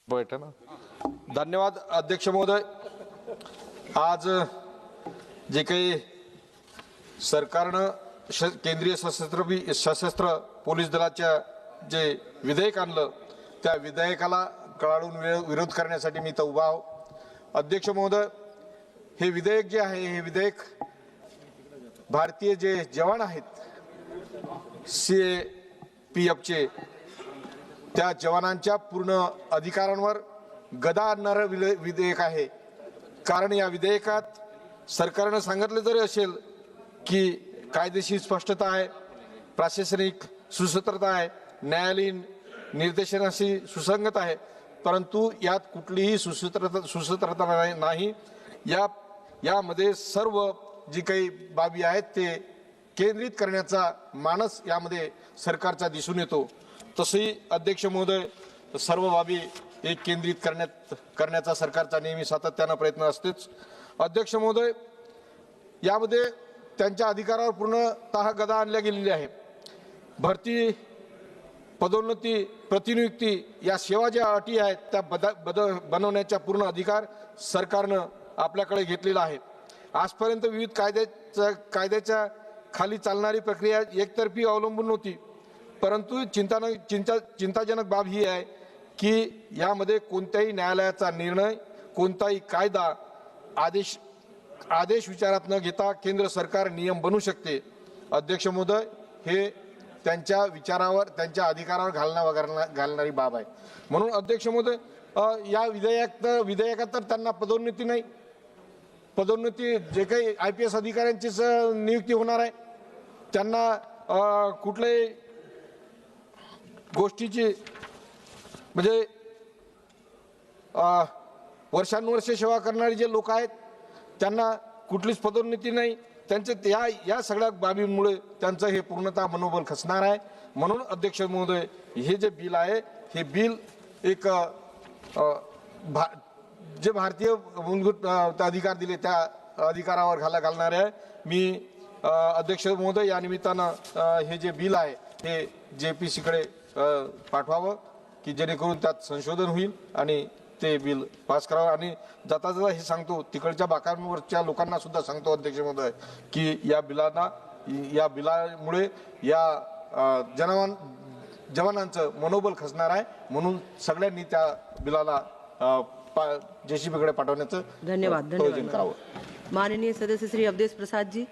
बैठा ना। धन्यवाद अध्यक्ष महोदय। आज जे काही सरकारनं केंद्रीय सशस्त्र पोलीस दलाच्या जे विधेयक आणलं त्या विधेयकाला कळाडून विरोध करण्यासाठी मी इथं उभा आहो। अध्यक्ष महोदय, हे विधेयक जे आहे हे विधेयक भारतीय जे जवान आहेत CAPFचे त्या जवानांच्या पूर्ण अधिकारांवर गदा आणणारं विधेयक आहे। कारण या विधेयकात सरकारनं सांगितलं जरी असेल की कायदेशीर स्पष्टता आहे, प्रशासनिक सुसूत्रता आहे, न्यायालयीन निर्देशनाशी सुसंगत आहे, परंतु यात कुठलीही सुसूत्रता नाही। यामध्ये सर्व जी काही बाबी आहेत ते केंद्रित करण्याचा मानस यामध्ये सरकारचा दिसून येतो। तसेही अध्यक्ष महोदय, सर्व बाबी एक केंद्रित करण्याचा सरकारचा नेहमी सातत्यानं प्रयत्न असतेच। अध्यक्ष महोदय, यामध्ये त्यांच्या अधिकारावर पूर्णतः गदा आणल्या गेलेली आहे। भरती, पदोन्नती, प्रतिनियुक्ती या सेवा ज्या अटी आहेत त्या बनवण्याचा पूर्ण अधिकार सरकारनं आपल्याकडे घेतलेला आहे। आजपर्यंत विविध कायद्याच्या खाली चालणारी प्रक्रिया एकतर्फी अवलंबून होती, परंतु चिंताजनक बाब ही आहे की यामध्ये कोणत्याही न्यायालयाचा निर्णय, कोणताही कायदा, आदेश विचारात न घेता केंद्र सरकार नियम बनवू शकते। अध्यक्ष महोदय, हे त्यांच्या विचारावर, त्यांच्या अधिकारावर घालणारी बाब आहे। म्हणून अध्यक्ष महोदय, या विधेयकात तर त्यांना पदोन्नती नाही, पदोन्नती जे काही IPS अधिकाऱ्यांचीच नियुक्ती होणार आहे, त्यांना कुठल्याही गोष्टीची म्हणजे वर्षानुवर्षे सेवा करणारे जे लोक आहेत त्यांना कुठलीच पदोन्नती नाही। त्यांचे या सगळ्या बाबींमुळे त्यांचं हे पूर्णतः मनोबल खचणार आहे। म्हणून अध्यक्ष महोदय, हे जे बिल आहे हे बिल एक जे भारतीय मूलभूत अधिकार दिले त्या अधिकारावर घालणारे आहे। मी अध्यक्ष महोदय, या निमित्तानं हे जे बिल आहे हे JPC कडे पाठवावं की जेणेकरून त्यात संशोधन होईल आणि ते बिल पास करावं। आणि जाता हे सांगतो, तिकडच्या बाकांवरच्या लोकांना सुद्धा सांगतो अध्यक्ष महोदय की या बिलामुळे या जवानांचं मनोबल खचणार आहे। म्हणून सगळ्यांनी त्या बिलाला JCB कडे पाठवण्याचं धन्यवाद करावं। माननीय सदस्य श्री अवधेश प्रसाद जी।